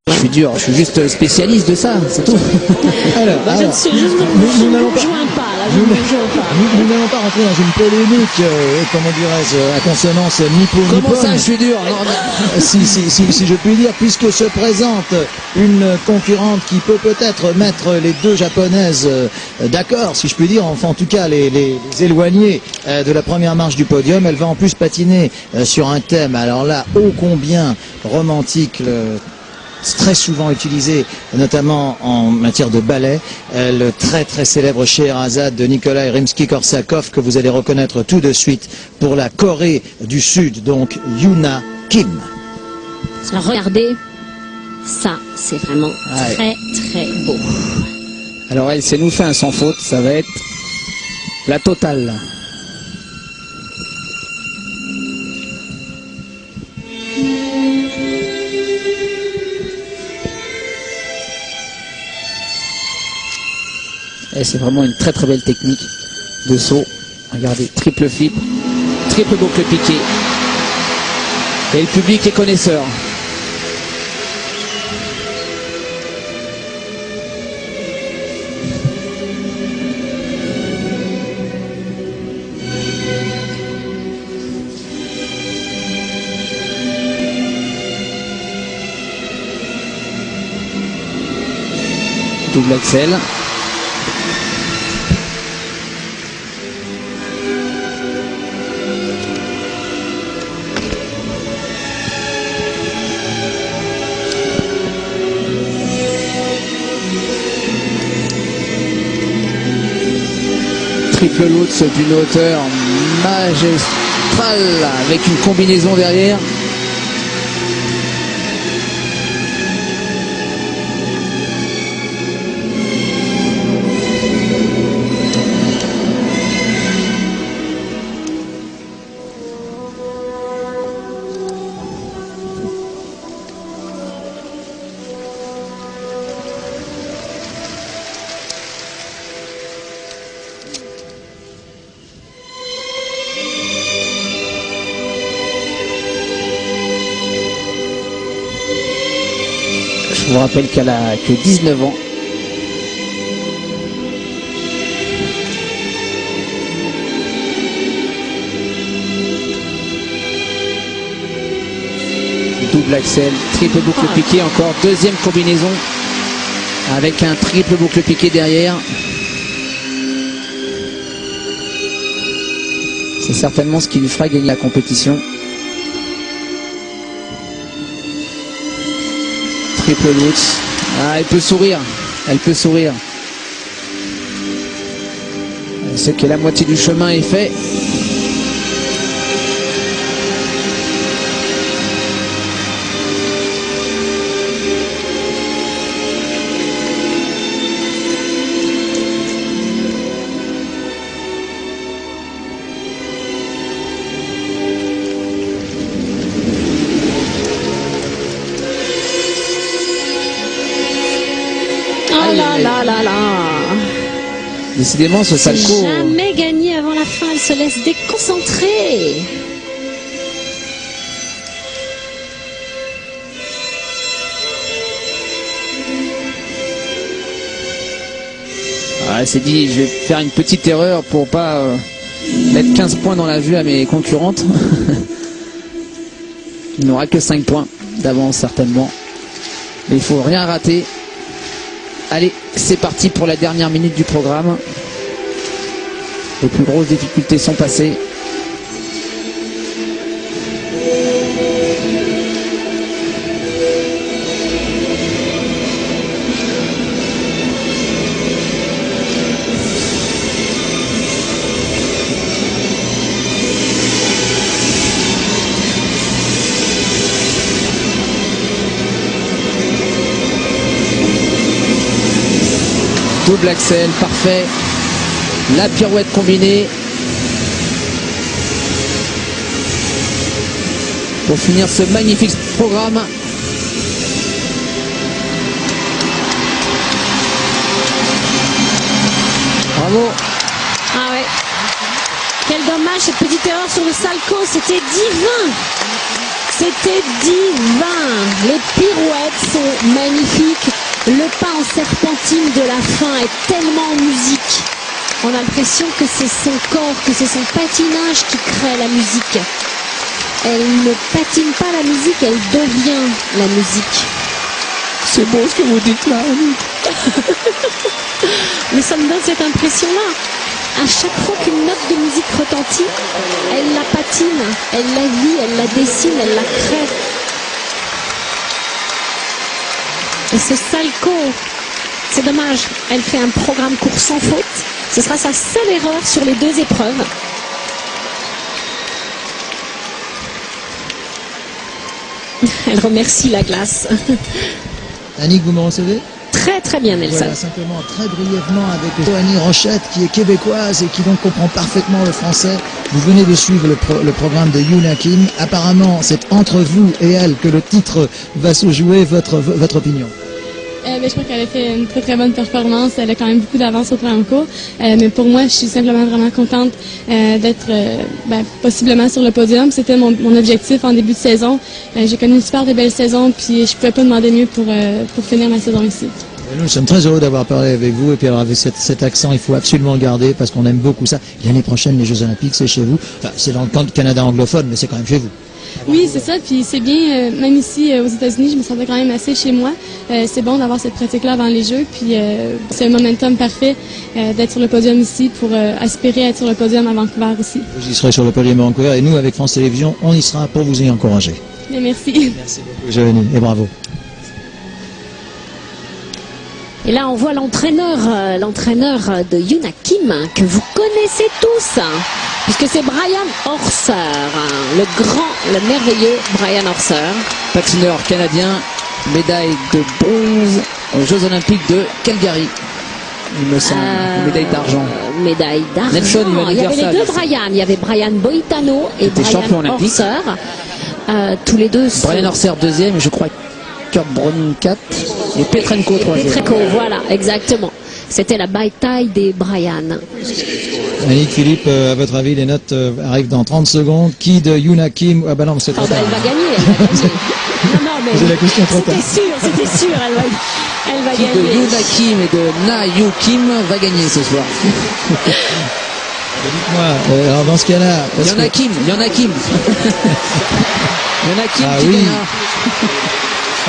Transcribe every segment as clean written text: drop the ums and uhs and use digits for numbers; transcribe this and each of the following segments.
Je suis dur, je suis juste spécialiste de ça, c'est tout. Je ne suis juste nous n'allons pas rentrer dans une polémique, comment dirais-je, à consonance nippo-nippone. Comment ça, je suis dur? Si je puis dire, puisque se présente une concurrente qui peut peut-être mettre les deux japonaises d'accord, si je puis dire, enfin en tout cas les éloigner de la première marche du podium. Elle va en plus patiner sur un thème, alors là, ô combien romantique, très souvent utilisé, notamment en matière de ballet, le très très célèbre Scheherazade de Nikolai Rimsky-Korsakov, que vous allez reconnaître tout de suite pour la Corée du Sud, donc Yuna Kim. Alors regardez, ça c'est vraiment très très beau. Alors elle s'est nous fait un sans faute, ça va être la totale. Et c'est vraiment une très très belle technique de saut. Regardez, triple flip, triple boucle piqué. Et le public est connaisseur. Double axel. Triple Lutz d'une hauteur magistrale avec une combinaison derrière. Je vous rappelle qu'elle a que 19 ans. Double axel, triple boucle piqué, encore deuxième combinaison avec un triple boucle piqué derrière. C'est certainement ce qui lui fera gagner la compétition. Triple Lutz. Ah, elle peut sourire. Elle peut sourire. Elle sait que la moitié du chemin est fait. Décidément, ce Salchow jamais gagné avant la fin, elle se laisse déconcentrer. Elle s'est dit, je vais faire une petite erreur pour pas mettre 15 points dans la vue à mes concurrentes. Il n'aura que 5 points d'avance certainement. Mais il faut rien rater. Allez, c'est parti pour la dernière minute du programme. Les plus grosses difficultés sont passées. Double axel, parfait. La pirouette combinée. Pour finir ce magnifique programme. Bravo. Ah ouais. Quel dommage, cette petite erreur sur le Salchow, c'était divin. C'était divin. Les pirouettes sont magnifiques. Le pas en serpentine de la fin est tellement en musique. On a l'impression que c'est son corps, que c'est son patinage qui crée la musique. Elle ne patine pas la musique, elle devient la musique. C'est beau ce que vous dites là, Annie. Mais ça me donne cette impression-là. À chaque fois qu'une note de musique retentit, elle la patine, elle la vit, elle la dessine, elle la crée. Et ce Salco, c'est dommage, elle fait un programme court sans faute. Ce sera sa seule erreur sur les 2 épreuves. Elle remercie la glace. Annick, vous me recevez? Très très bien, Nelson. Voilà, simplement très brièvement avec Joanie Rochette qui est québécoise et qui donc comprend parfaitement le français. Vous venez de suivre le programme de Yuna Kim. Apparemment, c'est entre vous et elle que le titre va se jouer. Votre opinion? Je crois qu'elle a fait une très très bonne performance. Elle a quand même beaucoup d'avance au premier cours. Mais pour moi, je suis simplement vraiment contente d'être possiblement sur le podium. C'était mon objectif en début de saison. J'ai connu une super belle saison, puis je ne pouvais pas demander mieux pour finir ma saison ici. Nous sommes très heureux d'avoir parlé avec vous. Et puis alors avec cet accent, il faut absolument le garder parce qu'on aime beaucoup ça. L'année prochaine, les Jeux Olympiques, c'est chez vous. Enfin, c'est dans le Canada anglophone, mais c'est quand même chez vous. Oui, c'est ça. Puis c'est bien, même ici aux États-Unis, je me sentais quand même assez chez moi. C'est bon d'avoir cette pratique-là avant les Jeux. Puis c'est un momentum parfait d'être sur le podium ici pour aspirer à être sur le podium à Vancouver aussi. Vous y serez sur le podium à Vancouver et nous, avec France Télévisions, on y sera pour vous y encourager. Bien, merci. Merci beaucoup, Joanie, et bravo. Et là, on voit l'entraîneur de Yuna Kim, que vous connaissez tous, puisque c'est Brian Orser, le merveilleux Brian Orser. Patineur canadien, médaille de bronze aux Jeux Olympiques de Calgary. Il me semble, médaille d'argent. Médaille d'argent. Nelson, il y avait les deux Brian. Il y avait Brian Boitano et Brian Orser. Tous les deux. Brian Orser deuxième et je crois Kurt Browning 4 et Petrenko 3e. Petrenko, voilà, exactement. C'était la bataille des Brian. Annick, Philippe, à votre avis, les notes arrivent dans 30 secondes. Qui de Yuna Kim? Ah bah non, c'est trop tard. Elle va gagner. Non, mais c'est la question trop tard. C'était sûr, elle va Qui gagner. de Yuna Kim et de Na Yu Kim va gagner ce soir? Dites-moi, alors dans ce cas-là... Il y en a Kim. Il y en a Kim Ah qui oui. gagnera.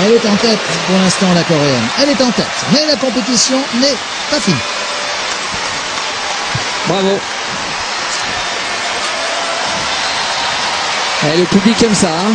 Elle est en tête pour l'instant, la Coréenne. Elle est en tête, mais la compétition n'est pas finie. Bravo. Le public aime ça, hein.